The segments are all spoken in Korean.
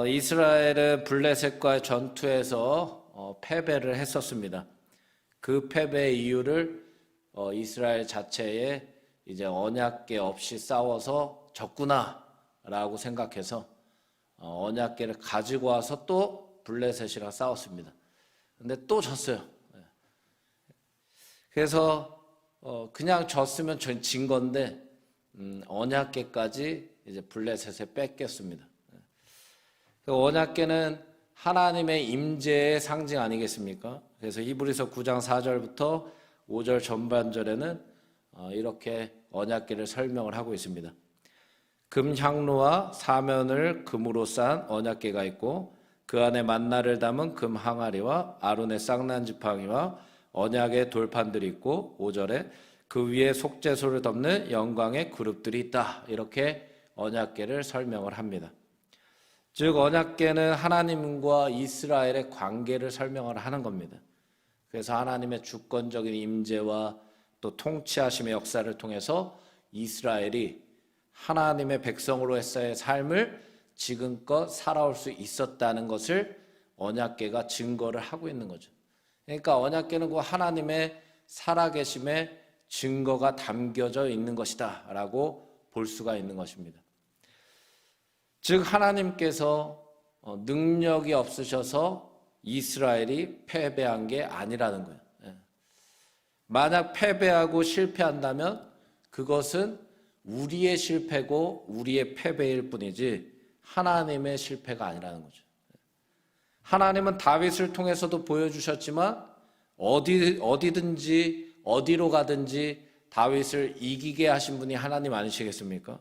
이스라엘은 블레셋과의 전투에서 패배를 했었습니다. 그 패배의 이유를 이스라엘 자체에 이제 언약궤 없이 싸워서 졌구나라고 생각해서 언약궤를 가지고 와서 또 블레셋이랑 싸웠습니다. 근데 또 졌어요. 그래서 그냥 졌으면 진 건데 언약궤까지 이제 블레셋에 뺏겼습니다. 그 언약궤는 하나님의 임재의 상징 아니겠습니까? 그래서 히브리서 9장 4절부터 5절 전반절에는 이렇게 언약궤를 설명을 하고 있습니다. 금향로와 사면을 금으로 싼 언약궤가 있고 그 안에 만나를 담은 금 항아리와 아론의 쌍난 지팡이와 언약의 돌판들이 있고 5절에 그 위에 속죄소를 덮는 영광의 그룹들이 있다. 이렇게 언약궤를 설명을 합니다. 즉 언약궤는 하나님과 이스라엘의 관계를 설명을 하는 겁니다. 그래서 하나님의 주권적인 임재와 또 통치하심의 역사를 통해서 이스라엘이 하나님의 백성으로서의 삶을 지금껏 살아올 수 있었다는 것을 언약궤가 증거를 하고 있는 거죠. 그러니까 언약궤는 그 하나님의 살아계심의 증거가 담겨져 있는 것이다 라고 볼 수가 있는 것입니다. 즉 하나님께서 능력이 없으셔서 이스라엘이 패배한 게 아니라는 거예요. 만약 패배하고 실패한다면 그것은 우리의 실패고 우리의 패배일 뿐이지 하나님의 실패가 아니라는 거죠. 하나님은 다윗을 통해서도 보여주셨지만 어디든지 어디로 가든지 다윗을 이기게 하신 분이 하나님 아니시겠습니까?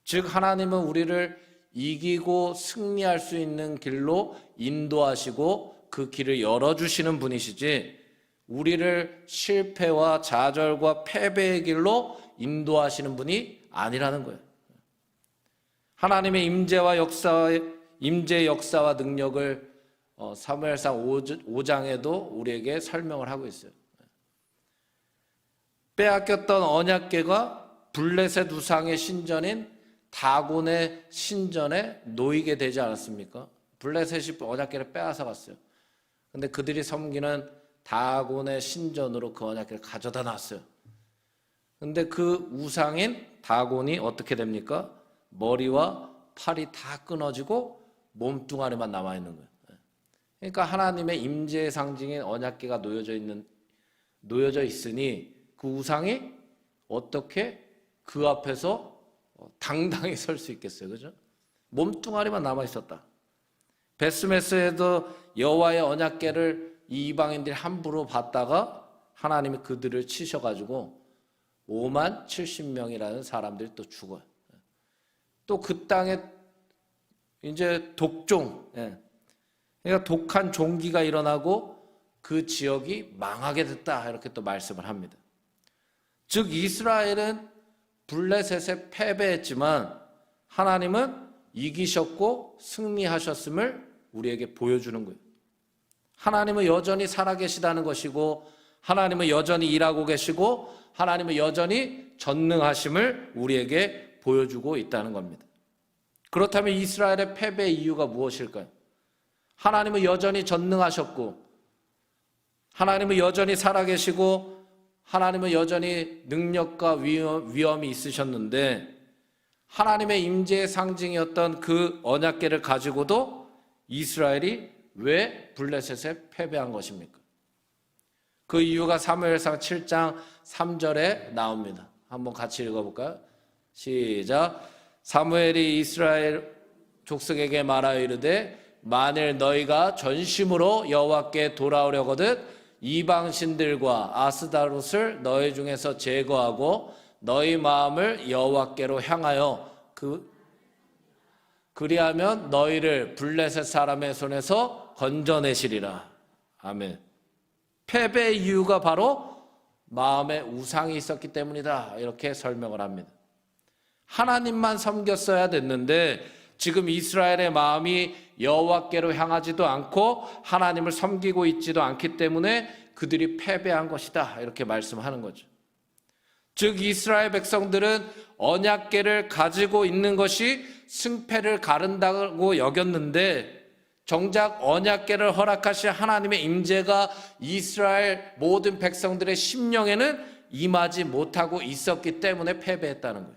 즉 하나님은 우리를 이기고 승리할 수 있는 길로 인도하시고 그 길을 열어주시는 분이시지 우리를 실패와 좌절과 패배의 길로 인도하시는 분이 아니라는 거예요. 하나님의 임재의 역사와 능력을 사무엘상 5장에도 우리에게 설명을 하고 있어요. 빼앗겼던 언약궤가 블레셋 우상의 신전인 다곤의 신전에 놓이게 되지 않았습니까? 블레셋이 언약궤를 빼앗아 갔어요. 근데 그들이 섬기는 다곤의 신전으로 그 언약궤를 가져다 놨어요. 근데 그 우상인 다곤이 어떻게 됩니까? 머리와 팔이 다 끊어지고 몸뚱아리만 남아있는 거예요. 그러니까 하나님의 임재의 상징인 언약궤가 놓여져 있으니 그 우상이 어떻게 그 앞에서 당당히 설 수 있겠어요, 그죠? 몸뚱아리만 남아 있었다. 베스메스에도 여호와의 언약궤를 이 이방인들이 함부로 봤다가 하나님이 그들을 치셔가지고 5만 70명이라는 사람들이 또 죽어요. 또 그 땅에 이제 독종, 그러니까 독한 종기가 일어나고 그 지역이 망하게 됐다 이렇게 또 말씀을 합니다. 즉 이스라엘은 블레셋에 패배했지만 하나님은 이기셨고 승리하셨음을 우리에게 보여주는 거예요. 하나님은 여전히 살아계시다는 것이고 하나님은 여전히 일하고 계시고 하나님은 여전히 전능하심을 우리에게 보여주고 있다는 겁니다. 그렇다면 이스라엘의 패배의 이유가 무엇일까요? 하나님은 여전히 전능하셨고 하나님은 여전히 살아계시고 하나님은 여전히 능력과 위엄이 있으셨는데 하나님의 임재의 상징이었던 그 언약궤를 가지고도 이스라엘이 왜 블레셋에 패배한 것입니까? 그 이유가 사무엘상 7장 3절에 나옵니다. 한번 같이 읽어볼까요? 시작. 사무엘이 이스라엘 족속에게 말하여 이르되 만일 너희가 전심으로 여호와께 돌아오려거든 이방 신들과 아스다롯을 너희 중에서 제거하고 너희 마음을 여호와께로 향하여 그리하면 너희를 블레셋 사람의 손에서 건져내시리라. 아멘. 패배의 이유가 바로 마음에 우상이 있었기 때문이다. 이렇게 설명을 합니다. 하나님만 섬겼어야 됐는데 지금 이스라엘의 마음이 여호와께로 향하지도 않고 하나님을 섬기고 있지도 않기 때문에 그들이 패배한 것이다. 이렇게 말씀하는 거죠. 즉 이스라엘 백성들은 언약궤를 가지고 있는 것이 승패를 가른다고 여겼는데 정작 언약궤를 허락하신 하나님의 임재가 이스라엘 모든 백성들의 심령에는 임하지 못하고 있었기 때문에 패배했다는 거예요.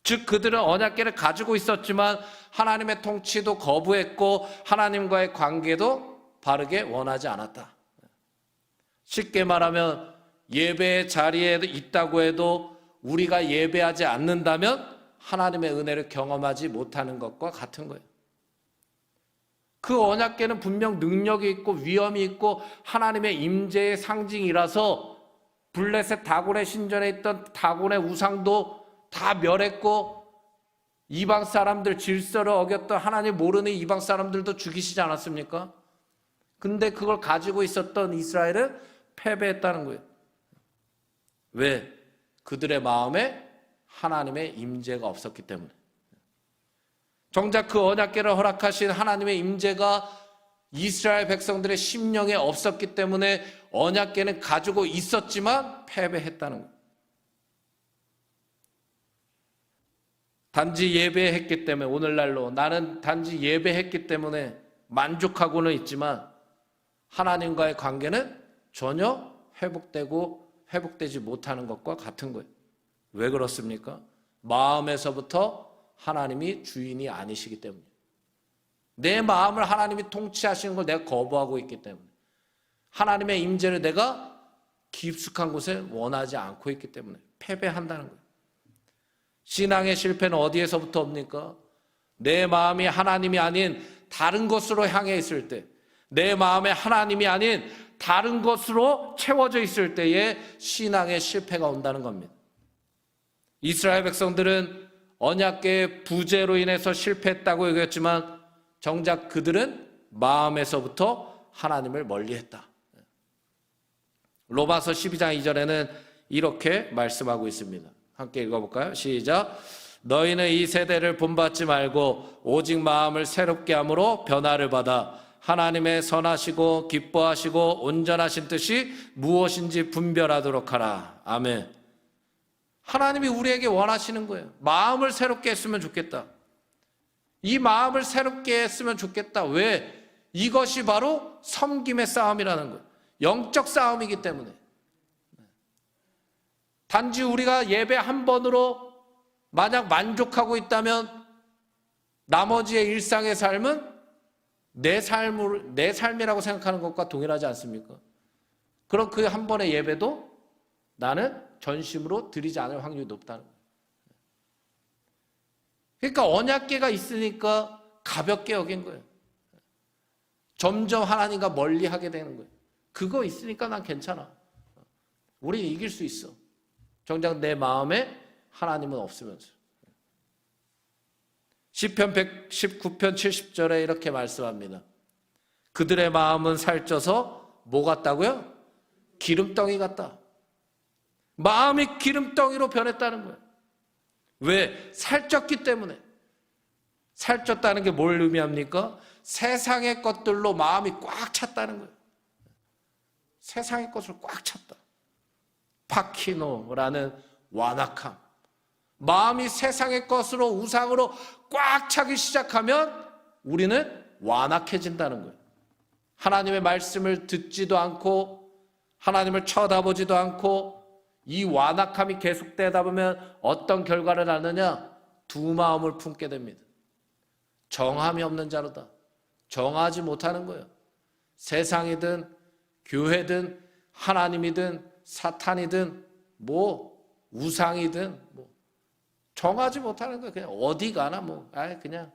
즉 그들은 언약궤를 가지고 있었지만 하나님의 통치도 거부했고 하나님과의 관계도 바르게 원하지 않았다. 쉽게 말하면 예배의 자리에 있다고 해도 우리가 예배하지 않는다면 하나님의 은혜를 경험하지 못하는 것과 같은 거예요. 그 언약궤는 분명 능력이 있고 위엄이 있고 하나님의 임재의 상징이라서 블레셋 다곤의 신전에 있던 다곤의 우상도 다 멸했고 이방 사람들 질서를 어겼던 하나님 모르는 이방 사람들도 죽이시지 않았습니까? 근데 그걸 가지고 있었던 이스라엘은 패배했다는 거예요. 왜? 그들의 마음에 하나님의 임재가 없었기 때문에. 정작 그 언약궤를 허락하신 하나님의 임재가 이스라엘 백성들의 심령에 없었기 때문에 언약궤는 가지고 있었지만 패배했다는 거예요. 단지 예배했기 때문에 오늘날로 나는 단지 예배했기 때문에 만족하고는 있지만 하나님과의 관계는 전혀 회복되지 못하는 것과 같은 거예요. 왜 그렇습니까? 마음에서부터 하나님이 주인이 아니시기 때문에. 내 마음을 하나님이 통치하시는 걸 내가 거부하고 있기 때문에. 하나님의 임재를 내가 깊숙한 곳에 원하지 않고 있기 때문에 패배한다는 거예요. 신앙의 실패는 어디에서부터 옵니까? 내 마음이 하나님이 아닌 다른 것으로 향해 있을 때, 내 마음에 하나님이 아닌 다른 것으로 채워져 있을 때에 신앙의 실패가 온다는 겁니다. 이스라엘 백성들은 언약궤의 부재로 인해서 실패했다고 여겼지만 정작 그들은 마음에서부터 하나님을 멀리했다. 로마서 12장 2절에는 이렇게 말씀하고 있습니다. 함께 읽어볼까요? 시작. 너희는 이 세대를 본받지 말고 오직 마음을 새롭게 함으로 변화를 받아 하나님의 선하시고 기뻐하시고 온전하신 뜻이 무엇인지 분별하도록 하라. 아멘. 하나님이 우리에게 원하시는 거예요. 마음을 새롭게 했으면 좋겠다. 이 마음을 새롭게 했으면 좋겠다. 왜? 이것이 바로 섬김의 싸움이라는 거예요. 영적 싸움이기 때문에. 단지 우리가 예배 한 번으로 만약 만족하고 있다면 나머지의 일상의 삶은 내 삶이라고 생각하는 것과 동일하지 않습니까? 그럼 그 한 번의 예배도 나는 전심으로 드리지 않을 확률이 높다는 거예요. 그러니까 언약궤가 있으니까 가볍게 여긴 거예요. 점점 하나님과 멀리하게 되는 거예요. 그거 있으니까 난 괜찮아. 우리는 이길 수 있어. 정작 내 마음에 하나님은 없으면서. 시편 119편 70절에 이렇게 말씀합니다. 그들의 마음은 살쪄서 뭐 같다고요? 기름덩이 같다. 마음이 기름덩이로 변했다는 거예요. 왜? 살쪘기 때문에. 살쪘다는 게 뭘 의미합니까? 세상의 것들로 마음이 꽉 찼다는 거예요. 세상의 것을 꽉 찼다. 파키노라는 완악함. 마음이 세상의 것으로 우상으로 꽉 차기 시작하면 우리는 완악해진다는 거예요. 하나님의 말씀을 듣지도 않고 하나님을 쳐다보지도 않고 이 완악함이 계속되다 보면 어떤 결과를 낳느냐? 두 마음을 품게 됩니다. 정함이 없는 자로다. 정하지 못하는 거예요. 세상이든 교회든 하나님이든 사탄이든 우상이든 정하지 못하는 거예요. 그냥 어디 가나 그냥.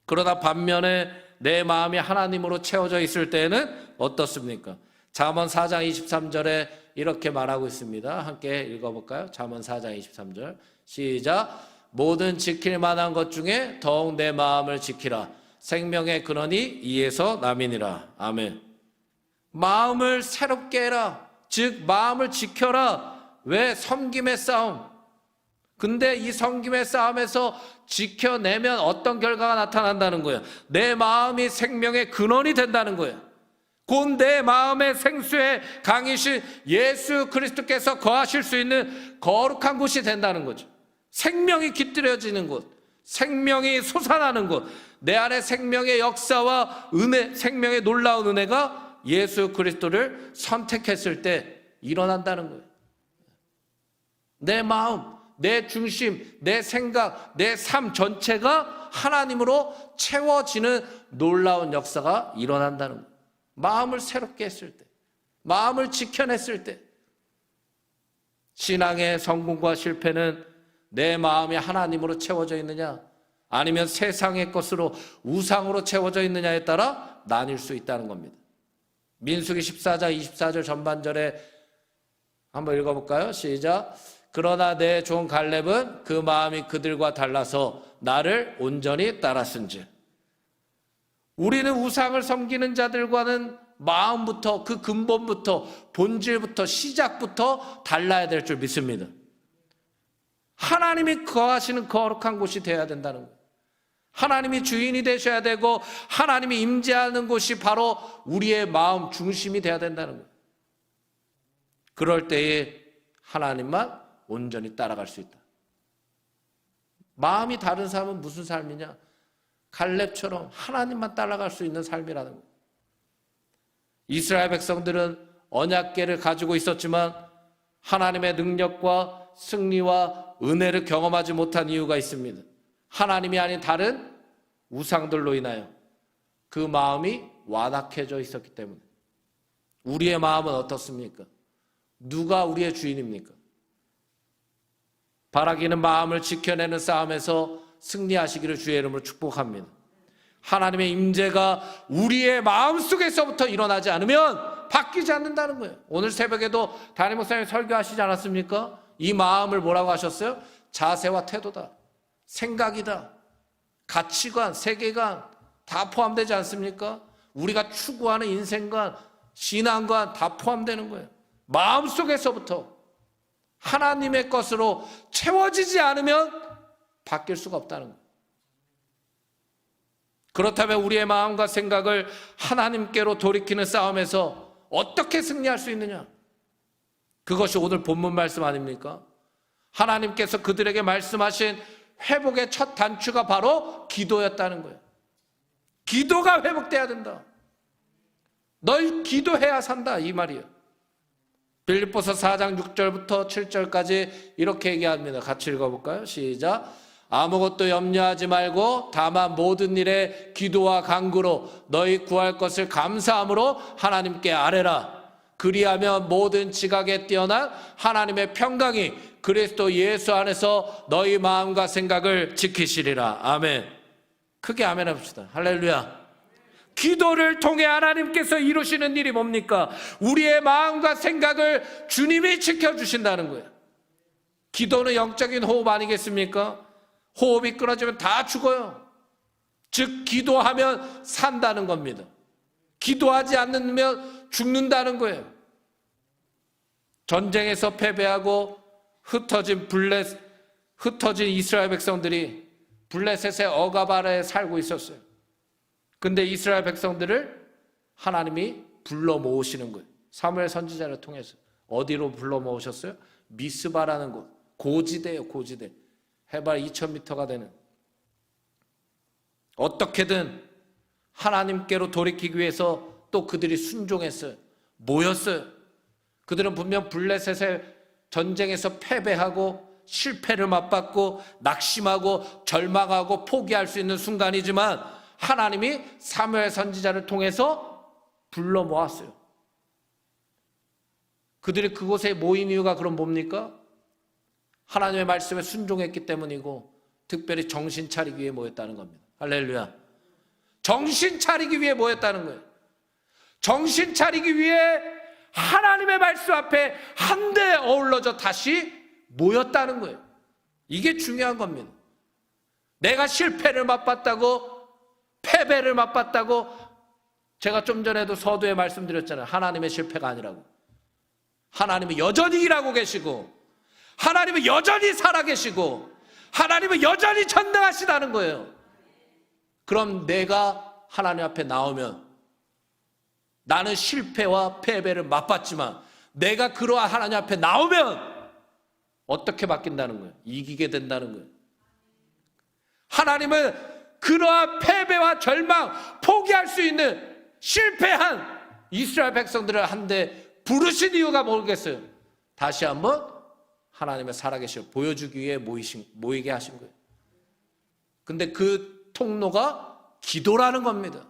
그러나 반면에 내 마음이 하나님으로 채워져 있을 때는 어떻습니까? 잠언 4장 23절에 이렇게 말하고 있습니다. 함께 읽어볼까요? 잠언 4장 23절 시작. 모든 지킬 만한 것 중에 더욱 내 마음을 지키라. 생명의 근원이 이에서 남이니라. 아멘. 마음을 새롭게 해라. 즉 마음을 지켜라. 왜? 섬김의 싸움. 근데 이 섬김의 싸움에서 지켜내면 어떤 결과가 나타난다는 거예요? 내 마음이 생명의 근원이 된다는 거예요. 곧 내 마음의 생수의 강이신 예수 그리스도께서 거하실 수 있는 거룩한 곳이 된다는 거죠. 생명이 깃들여지는 곳, 생명이 솟아나는 곳, 내 안에 생명의 역사와 은혜, 생명의 놀라운 은혜가 예수 그리스도를 선택했을 때 일어난다는 거예요. 내 마음, 내 중심, 내 생각, 내 삶 전체가 하나님으로 채워지는 놀라운 역사가 일어난다는 거예요. 마음을 새롭게 했을 때, 마음을 지켜냈을 때. 신앙의 성공과 실패는 내 마음이 하나님으로 채워져 있느냐, 아니면 세상의 것으로, 우상으로 채워져 있느냐에 따라 나뉠 수 있다는 겁니다. 민수기 14장 24절 전반절에 한번 읽어볼까요? 시작. 그러나 내 종 갈렙은 그 마음이 그들과 달라서 나를 온전히 따랐은즉. 우리는 우상을 섬기는 자들과는 마음부터, 그 근본부터, 본질부터, 시작부터 달라야 될 줄 믿습니다. 하나님이 거하시는 거룩한 곳이 되어야 된다는 거예요. 하나님이 주인이 되셔야 되고 하나님이 임재하는 곳이 바로 우리의 마음 중심이 되어야 된다는 거예요. 그럴 때에 하나님만 온전히 따라갈 수 있다. 마음이 다른 사람은 무슨 삶이냐? 갈렙처럼 하나님만 따라갈 수 있는 삶이라는 거예요. 이스라엘 백성들은 언약궤를 가지고 있었지만 하나님의 능력과 승리와 은혜를 경험하지 못한 이유가 있습니다. 하나님이 아닌 다른 우상들로 인하여 그 마음이 완악해져 있었기 때문에. 우리의 마음은 어떻습니까? 누가 우리의 주인입니까? 바라기는 마음을 지켜내는 싸움에서 승리하시기를 주의 이름으로 축복합니다. 하나님의 임재가 우리의 마음속에서부터 일어나지 않으면 바뀌지 않는다는 거예요. 오늘 새벽에도 담임 목사님 설교하시지 않았습니까? 이 마음을 뭐라고 하셨어요? 자세와 태도다, 생각이다, 가치관, 세계관 다 포함되지 않습니까? 우리가 추구하는 인생관, 신앙관 다 포함되는 거예요. 마음속에서부터 하나님의 것으로 채워지지 않으면 바뀔 수가 없다는 거예요. 그렇다면 우리의 마음과 생각을 하나님께로 돌이키는 싸움에서 어떻게 승리할 수 있느냐? 그것이 오늘 본문 말씀 아닙니까? 하나님께서 그들에게 말씀하신 회복의 첫 단추가 바로 기도였다는 거예요. 기도가 회복돼야 된다. 널 기도해야 산다, 이 말이에요. 빌립보서 4장 6절부터 7절까지 이렇게 얘기합니다. 같이 읽어볼까요? 시작. 아무것도 염려하지 말고 다만 모든 일에 기도와 간구로 너희 구할 것을 감사함으로 하나님께 아뢰라. 그리하면 모든 지각에 뛰어난 하나님의 평강이 그리스도 예수 안에서 너희 마음과 생각을 지키시리라. 아멘. 크게 아멘 합시다. 할렐루야. 기도를 통해 하나님께서 이루시는 일이 뭡니까? 우리의 마음과 생각을 주님이 지켜주신다는 거예요. 기도는 영적인 호흡 아니겠습니까? 호흡이 끊어지면 다 죽어요. 즉 기도하면 산다는 겁니다. 기도하지 않으면 죽는다는 거예요. 전쟁에서 패배하고 흩어진 이스라엘 백성들이 블레셋의 억압 아래에 살고 있었어요. 근데 이스라엘 백성들을 하나님이 불러 모으시는 거예요. 사무엘 선지자를 통해서. 어디로 불러 모으셨어요? 미스바라는 곳. 고지대예요, 고지대. 해발 2000m가 되는. 어떻게든 하나님께로 돌이키기 위해서 또 그들이 순종했어요. 모였어요. 그들은 분명 블레셋의 전쟁에서 패배하고 실패를 맛봤고 낙심하고 절망하고 포기할 수 있는 순간이지만 하나님이 사무엘 선지자를 통해서 불러 모았어요. 그들이 그곳에 모인 이유가 그럼 뭡니까? 하나님의 말씀에 순종했기 때문이고 특별히 정신 차리기 위해 모였다는 겁니다. 할렐루야. 정신 차리기 위해 모였다는 거예요. 정신 차리기 위해 하나님의 말씀 앞에 한데 어울러져 다시 모였다는 거예요. 이게 중요한 겁니다. 내가 실패를 맛봤다고, 패배를 맛봤다고, 제가 좀 전에도 서두에 말씀드렸잖아요. 하나님의 실패가 아니라고. 하나님은 여전히 일하고 계시고 하나님은 여전히 살아계시고 하나님은 여전히 전능하시다는 거예요. 그럼 내가 하나님 앞에 나오면 나는 실패와 패배를 맛봤지만 내가 그러한 하나님 앞에 나오면 어떻게 바뀐다는 거예요? 이기게 된다는 거예요. 하나님은 그러한 패배와 절망, 포기할 수 있는 실패한 이스라엘 백성들을 한데 부르신 이유가 뭐겠어요? 다시 한번 하나님의 살아계심을 보여주기 위해 모이게 하신 거예요. 근데 그 통로가 기도라는 겁니다.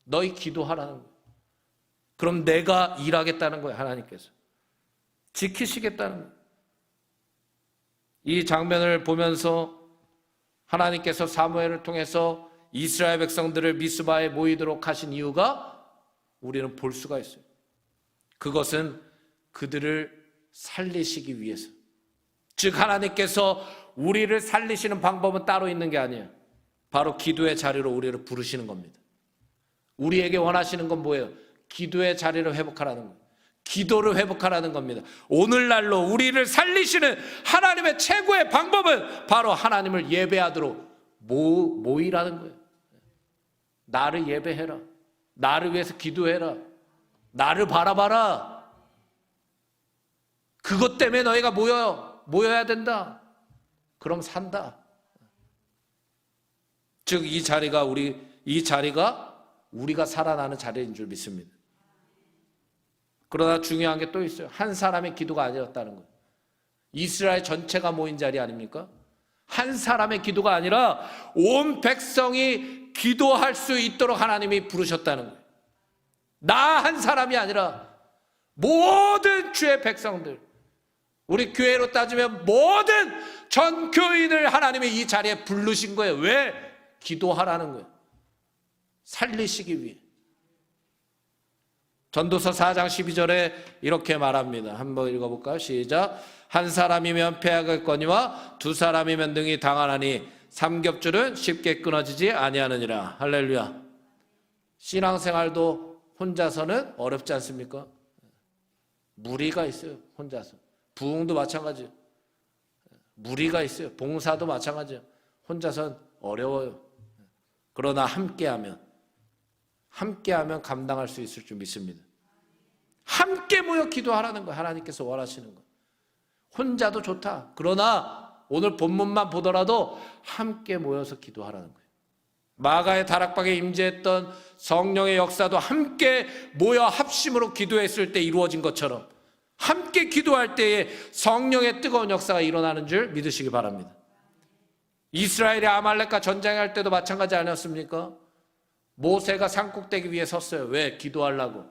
너희 기도하라는 거예요. 그럼 내가 일하겠다는 거예요. 하나님께서 지키시겠다는 거예요. 이 장면을 보면서 하나님께서 사무엘을 통해서 이스라엘 백성들을 미스바에 모이도록 하신 이유가 우리는 볼 수가 있어요. 그것은 그들을 살리시기 위해서. 즉 하나님께서 우리를 살리시는 방법은 따로 있는 게 아니에요. 바로 기도의 자리로 우리를 부르시는 겁니다. 우리에게 원하시는 건 뭐예요? 기도의 자리를 회복하라는 거예요. 기도를 회복하라는 겁니다. 오늘날로 우리를 살리시는 하나님의 최고의 방법은 바로 하나님을 예배하도록 모이라는 거예요. 나를 예배해라. 나를 위해서 기도해라. 나를 바라봐라. 그것 때문에 너희가 모여야 된다. 그럼 산다. 즉 이 자리가 우리가 살아나는 자리인 줄 믿습니다. 그러나 중요한 게 또 있어요. 한 사람의 기도가 아니었다는 거예요. 이스라엘 전체가 모인 자리 아닙니까? 한 사람의 기도가 아니라 온 백성이 기도할 수 있도록 하나님이 부르셨다는 거예요. 나 한 사람이 아니라 모든 주의 백성들, 우리 교회로 따지면 모든 전 교인을 하나님이 이 자리에 부르신 거예요. 왜? 기도하라는 거예요. 살리시기 위해. 전도서 4장 12절에 이렇게 말합니다. 한번 읽어볼까요? 시작. 한 사람이면 패하겠거니와 두 사람이면 능히 당하나니 삼겹줄은 쉽게 끊어지지 아니하느니라. 할렐루야. 신앙생활도 혼자서는 어렵지 않습니까? 무리가 있어요. 혼자서. 부흥도 마찬가지예요. 무리가 있어요. 봉사도 마찬가지예요. 혼자서는 어려워요. 그러나 함께하면 감당할 수 있을 줄 믿습니다. 함께 모여 기도하라는 거, 하나님께서 원하시는 거. 혼자도 좋다. 그러나 오늘 본문만 보더라도 함께 모여서 기도하라는 거예요. 마가의 다락방에 임재했던 성령의 역사도 함께 모여 합심으로 기도했을 때 이루어진 것처럼 함께 기도할 때에 성령의 뜨거운 역사가 일어나는 줄 믿으시기 바랍니다. 이스라엘이 아말렉과 전쟁할 때도 마찬가지 아니었습니까? 모세가 산꼭대기 위에 섰어요. 왜? 기도하려고.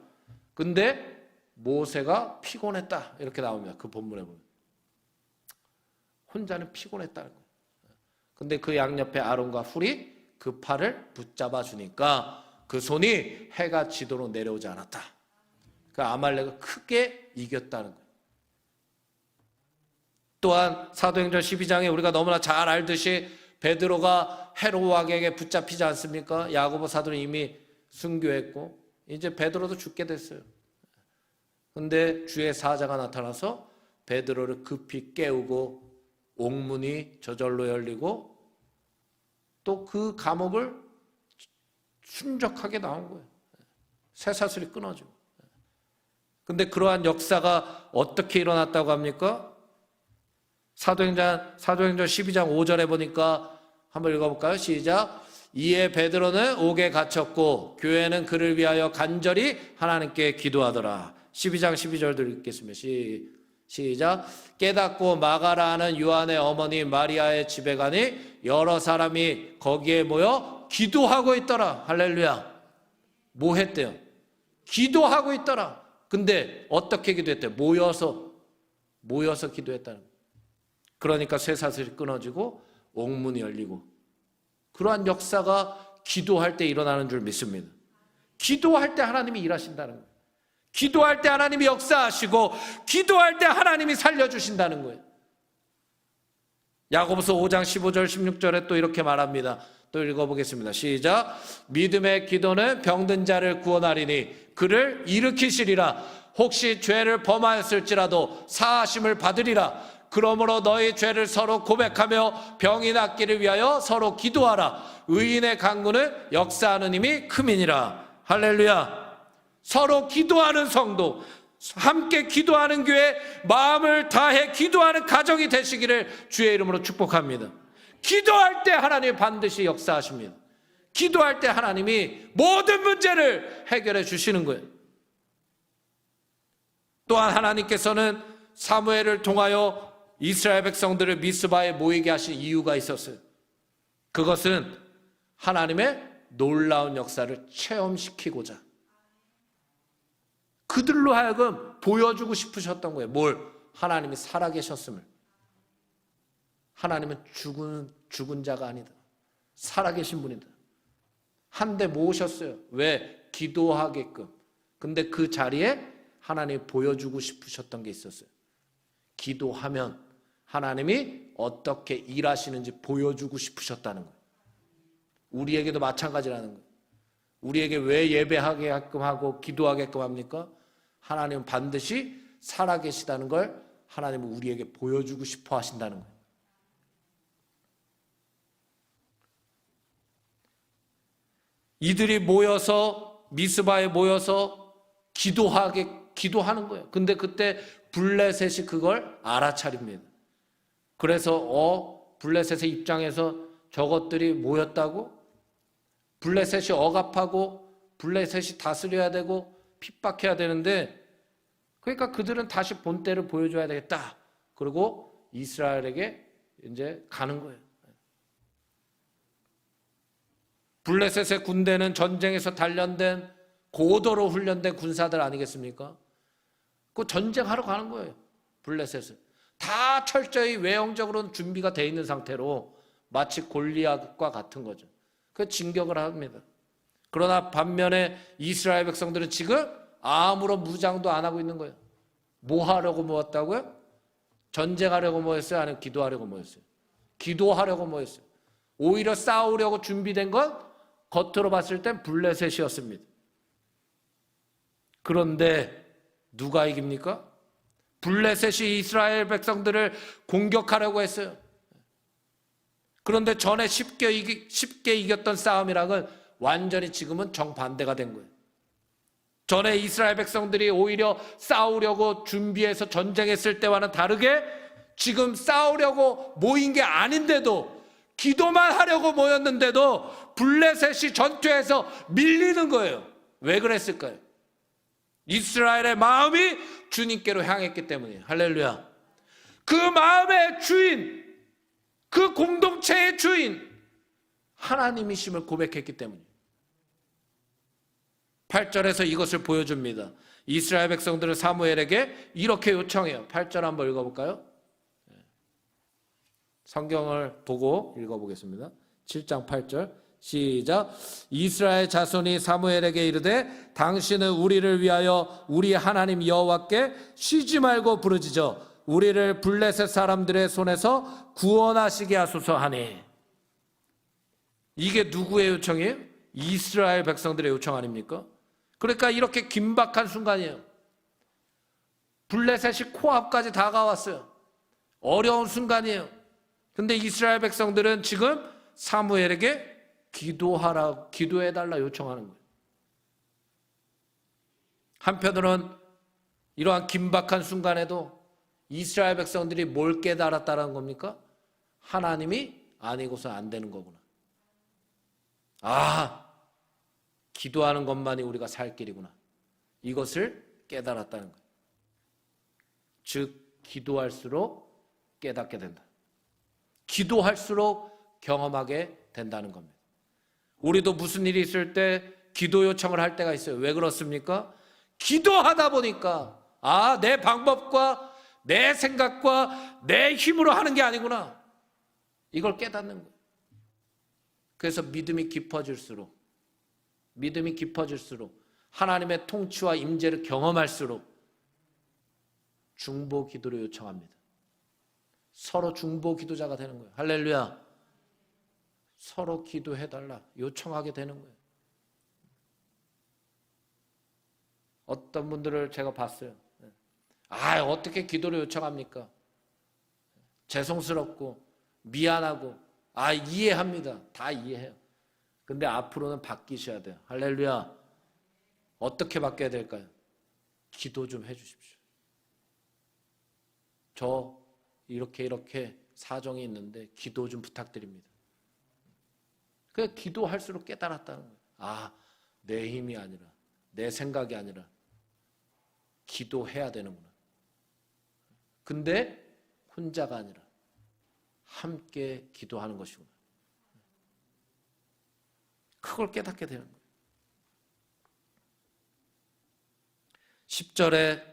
근데 모세가 피곤했다. 이렇게 나옵니다. 그 본문에 보면. 혼자는 피곤했다는 거예요. 근데 그 양옆에 아론과 훌이 그 팔을 붙잡아 주니까 그 손이 해가 지도록 내려오지 않았다. 그 아말렉을 크게 이겼다는 거예요. 또한 사도행전 12장에 우리가 너무나 잘 알듯이 베드로가 헤롯 왕에게 붙잡히지 않습니까? 야고보 사도는 이미 순교했고 이제 베드로도 죽게 됐어요. 근데 주의 사자가 나타나서 베드로를 급히 깨우고 옥문이 저절로 열리고 또 그 감옥을 순적하게 나온 거예요. 쇠사슬이 끊어지고. 근데 그러한 역사가 어떻게 일어났다고 합니까? 사도행전 12장 5절에 보니까 한번 읽어볼까요? 시작. 이에 베드로는 옥에 갇혔고 교회는 그를 위하여 간절히 하나님께 기도하더라. 12장 12절도 읽겠습니다. 시작. 깨닫고 마가라 하는 요한의 어머니 마리아의 집에 가니 여러 사람이 거기에 모여 기도하고 있더라. 할렐루야. 뭐 했대요? 기도하고 있더라. 근데 어떻게 기도했대요? 모여서 기도했다는 거예요. 그러니까 쇠사슬이 끊어지고 옥문이 열리고 그러한 역사가 기도할 때 일어나는 줄 믿습니다. 기도할 때 하나님이 일하신다는 거예요. 기도할 때 하나님이 역사하시고 기도할 때 하나님이 살려주신다는 거예요. 야고보서 5장 15절 16절에 또 이렇게 말합니다. 또 읽어보겠습니다. 시작. 믿음의 기도는 병든 자를 구원하리니 그를 일으키시리라. 혹시 죄를 범하였을지라도 사하심을 받으리라. 그러므로 너희 죄를 서로 고백하며 병이 낫기를 위하여 서로 기도하라. 의인의 간구는 역사하는 힘이 큼이니라. 할렐루야. 서로 기도하는 성도, 함께 기도하는 교회, 마음을 다해 기도하는 가정이 되시기를 주의 이름으로 축복합니다. 기도할 때 하나님이 반드시 역사하십니다. 기도할 때 하나님이 모든 문제를 해결해 주시는 거예요. 또한 하나님께서는 사무엘을 통하여 이스라엘 백성들을 미스바에 모이게 하신 이유가 있었어요. 그것은 하나님의 놀라운 역사를 체험시키고자, 그들로 하여금 보여주고 싶으셨던 거예요. 뭘? 하나님이 살아계셨음을. 하나님은 죽은 자가 아니다. 살아계신 분이다. 한데 모으셨어요. 왜? 기도하게끔. 근데 그 자리에 하나님이 보여주고 싶으셨던 게 있었어요. 기도하면 하나님이 어떻게 일하시는지 보여주고 싶으셨다는 거예요. 우리에게도 마찬가지라는 거예요. 우리에게 왜 예배하게끔 하고 기도하게끔 합니까? 하나님은 반드시 살아계시다는 걸 하나님은 우리에게 보여주고 싶어 하신다는 거예요. 이들이 모여서 미스바에 모여서 기도하는 거예요. 근데 그때 블레셋이 그걸 알아차립니다. 그래서 블레셋의 입장에서 저것들이 모였다고? 블레셋이 억압하고 블레셋이 다스려야 되고 핍박해야 되는데, 그러니까 그들은 다시 본때를 보여줘야 되겠다. 그리고 이스라엘에게 이제 가는 거예요. 블레셋의 군대는 전쟁에서 단련된 고도로 훈련된 군사들 아니겠습니까? 그 전쟁하러 가는 거예요. 블레셋은 다 철저히 외형적으로는 준비가 돼 있는 상태로 마치 골리앗과 같은 거죠. 그 진격을 합니다. 그러나 반면에 이스라엘 백성들은 지금 아무런 무장도 안 하고 있는 거예요. 뭐 하려고 모였다고요? 전쟁하려고 모였어요? 아니면 기도하려고 모였어요? 기도하려고 모였어요. 오히려 싸우려고 준비된 건 겉으로 봤을 땐 블레셋이었습니다. 그런데 누가 이깁니까? 블레셋이 이스라엘 백성들을 공격하려고 했어요. 그런데 전에 쉽게 이겼던 싸움이랑은 완전히 지금은 정반대가 된 거예요. 전에 이스라엘 백성들이 오히려 싸우려고 준비해서 전쟁했을 때와는 다르게 지금 싸우려고 모인 게 아닌데도, 기도만 하려고 모였는데도 블레셋이 전투에서 밀리는 거예요. 왜 그랬을까요? 이스라엘의 마음이 주님께로 향했기 때문이에요. 할렐루야. 그 마음의 주인, 그 공동체의 주인 하나님이심을 고백했기 때문이에요. 8절에서 이것을 보여줍니다. 이스라엘 백성들은 사무엘에게 이렇게 요청해요. 8절 한번 읽어볼까요? 성경을 보고 읽어보겠습니다. 7장 8절 시작. 이스라엘 자손이 사무엘에게 이르되 당신은 우리를 위하여 우리 하나님 여호와께 쉬지 말고 부르짖어 우리를 블레셋 사람들의 손에서 구원하시게 하소서 하니. 이게 누구의 요청이에요? 이스라엘 백성들의 요청 아닙니까? 그러니까 이렇게 긴박한 순간이에요. 블레셋이 코앞까지 다가왔어요. 어려운 순간이에요. 근데 이스라엘 백성들은 지금 사무엘에게 기도해달라 요청하는 거예요. 한편으로는 이러한 긴박한 순간에도 이스라엘 백성들이 뭘 깨달았다는 겁니까? 하나님이 아니고서 안 되는 거구나. 기도하는 것만이 우리가 살 길이구나. 이것을 깨달았다는 거예요. 즉, 기도할수록 깨닫게 된다. 기도할수록 경험하게 된다는 겁니다. 우리도 무슨 일이 있을 때 기도 요청을 할 때가 있어요. 왜 그렇습니까? 기도하다 보니까 내 방법과 내 생각과 내 힘으로 하는 게 아니구나. 이걸 깨닫는 거예요. 그래서 믿음이 깊어질수록 하나님의 통치와 임재를 경험할수록 중보 기도를 요청합니다. 서로 중보 기도자가 되는 거예요. 할렐루야. 서로 기도해달라 요청하게 되는 거예요. 어떤 분들을 제가 봤어요. 어떻게 기도를 요청합니까? 죄송스럽고 미안하고 이해합니다. 다 이해해요. 근데 앞으로는 바뀌셔야 돼요. 할렐루야. 어떻게 바뀌어야 될까요? 기도 좀 해주십시오. 저 이렇게 사정이 있는데 기도 좀 부탁드립니다. 그 기도할수록 깨달았다는 거예요. 아, 내 힘이 아니라 내 생각이 아니라 기도해야 되는구나. 근데 혼자가 아니라 함께 기도하는 것이구나. 그걸 깨닫게 되는 거예요. 10절에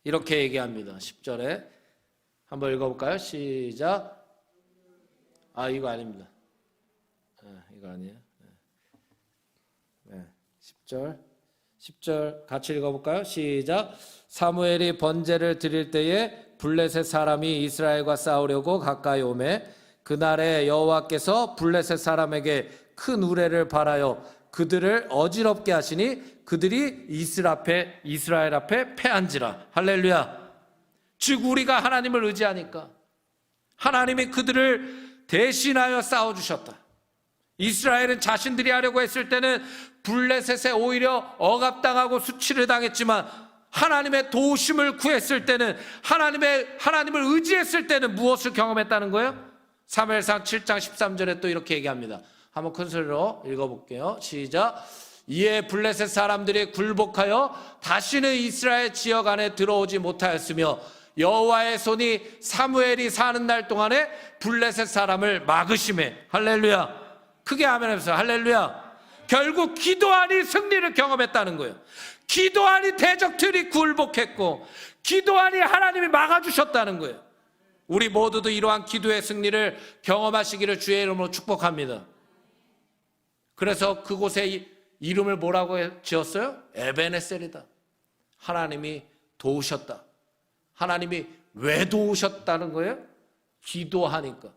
이렇게 얘기합니다. 10절에 한번 읽어볼까요? 시작. 이거 아닙니다. 이거 아니에요. 10절 같이 읽어볼까요? 시작. 사무엘이 번제를 드릴 때에 블레셋 사람이 이스라엘과 싸우려고 가까이 오매 그날에 여호와께서 블레셋 사람에게 큰 우레를 발하여 그들을 어지럽게 하시니 그들이 이스라엘 앞에 패한지라. 할렐루야. 즉 우리가 하나님을 의지하니까 하나님이 그들을 대신하여 싸워주셨다. 이스라엘은 자신들이 하려고 했을 때는 블레셋에 오히려 억압당하고 수치를 당했지만 하나님의 도우심을 구했을 때는 하나님을 의지했을 때는 무엇을 경험했다는 거예요? 사무엘상 7장 13절에 또 이렇게 얘기합니다. 한번 큰 소리로 읽어볼게요. 시작. 이에 블레셋 사람들이 굴복하여 다시는 이스라엘 지역 안에 들어오지 못하였으며 여호와의 손이 사무엘이 사는 날 동안에 블레셋 사람을 막으심에. 할렐루야. 크게 아멘 해보세요. 할렐루야. 결국 기도하니 승리를 경험했다는 거예요. 기도하니 대적들이 굴복했고 기도하니 하나님이 막아주셨다는 거예요. 우리 모두도 이러한 기도의 승리를 경험하시기를 주의 이름으로 축복합니다. 그래서 그곳에 이름을 뭐라고 지었어요? 에베네셀이다. 하나님이 도우셨다. 하나님이 왜 도우셨다는 거예요? 기도하니까.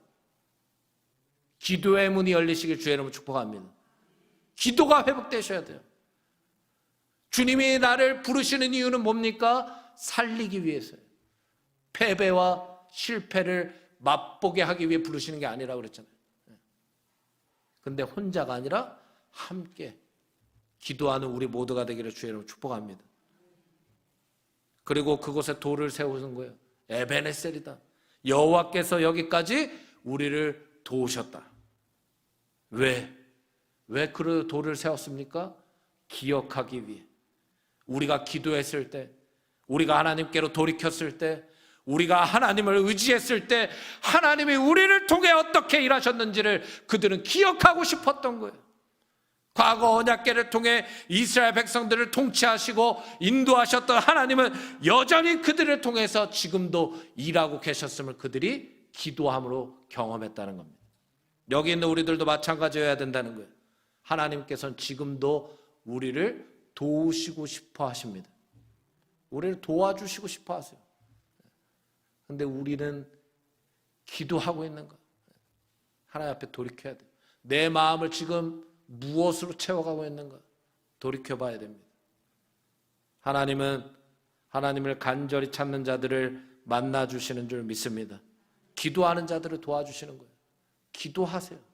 기도의 문이 열리시길 주의 이름으로 축복합니다. 기도가 회복되셔야 돼요. 주님이 나를 부르시는 이유는 뭡니까? 살리기 위해서요. 패배와 실패를 맛보게 하기 위해 부르시는 게 아니라고 그랬잖아요. 근데 혼자가 아니라 함께 기도하는 우리 모두가 되기를 주의 이름으로 축복합니다. 그리고 그곳에 돌을 세우는 거예요. 에베네셀이다. 여호와께서 여기까지 우리를 도우셨다. 왜 그 돌을 세웠습니까? 기억하기 위해. 우리가 기도했을 때, 우리가 하나님께로 돌이켰을 때, 우리가 하나님을 의지했을 때 하나님이 우리를 통해 어떻게 일하셨는지를 그들은 기억하고 싶었던 거예요. 과거 언약궤를 통해 이스라엘 백성들을 통치하시고 인도하셨던 하나님은 여전히 그들을 통해서 지금도 일하고 계셨음을 그들이 기도함으로 경험했다는 겁니다. 여기 있는 우리들도 마찬가지여야 된다는 거예요. 하나님께서는 지금도 우리를 도우시고 싶어 하십니다. 우리를 도와주시고 싶어 하세요. 근데 우리는 기도하고 있는가? 하나님 앞에 돌이켜야 돼요. 내 마음을 지금 무엇으로 채워가고 있는가? 돌이켜봐야 됩니다. 하나님은 하나님을 간절히 찾는 자들을 만나주시는 줄 믿습니다. 기도하는 자들을 도와주시는 거예요. 기도하세요.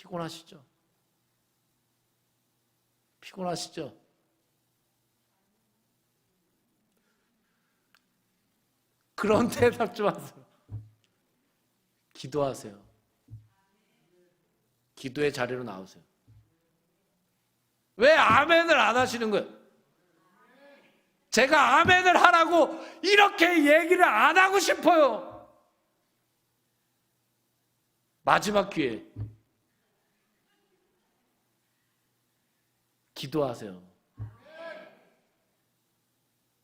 피곤하시죠? 피곤하시죠? 그런 대답 좀 하세요. 기도하세요. 기도의 자리로 나오세요. 왜 아멘을 안 하시는 거예요? 제가 아멘을 하라고 이렇게 얘기를 안 하고 싶어요. 마지막 기회. 기도하세요.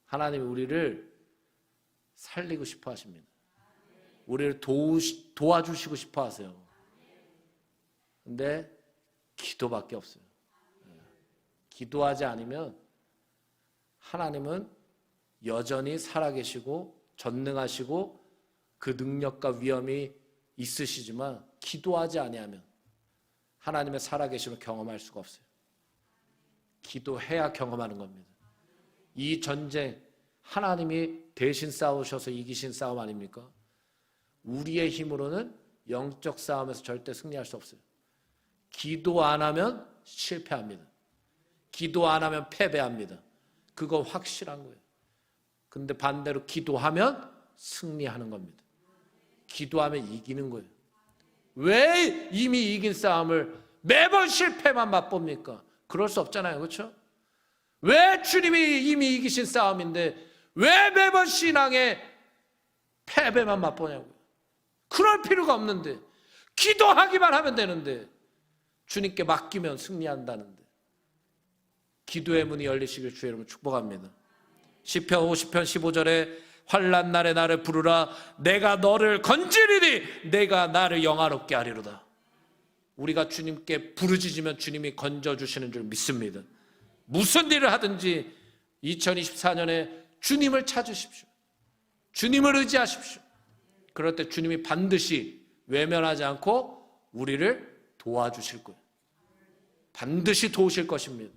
하나님이 우리를 살리고 싶어 하십니다. 우리를 도와주시고 싶어 하세요. 근데 기도밖에 없어요. 기도하지 않으면 하나님은 여전히 살아계시고 전능하시고 그 능력과 위엄이 있으시지만 기도하지 아니하면 하나님의 살아계심을 경험할 수가 없어요. 기도해야 경험하는 겁니다. 이 전쟁 하나님이 대신 싸우셔서 이기신 싸움 아닙니까? 우리의 힘으로는 영적 싸움에서 절대 승리할 수 없어요. 기도 안 하면 실패합니다. 기도 안 하면 패배합니다. 그거 확실한 거예요. 근데 반대로 기도하면 승리하는 겁니다. 기도하면 이기는 거예요. 왜 이미 이긴 싸움을 매번 실패만 맛봅니까? 그럴 수 없잖아요. 그렇죠? 왜 주님이 이미 이기신 싸움인데 왜 매번 신앙의 패배만 맛보냐고요. 그럴 필요가 없는데, 기도하기만 하면 되는데, 주님께 맡기면 승리한다는데, 기도의 문이 열리시길 주의 이름으로 축복합니다. 시편 50편 15절에 환난 날에 나를 부르라, 내가 너를 건지리니 내가 나를 영화롭게 하리로다. 우리가 주님께 부르짖으면 주님이 건져주시는 줄 믿습니다. 무슨 일을 하든지 2024년에 주님을 찾으십시오. 주님을 의지하십시오. 그럴 때 주님이 반드시 외면하지 않고 우리를 도와주실 거예요. 반드시 도우실 것입니다.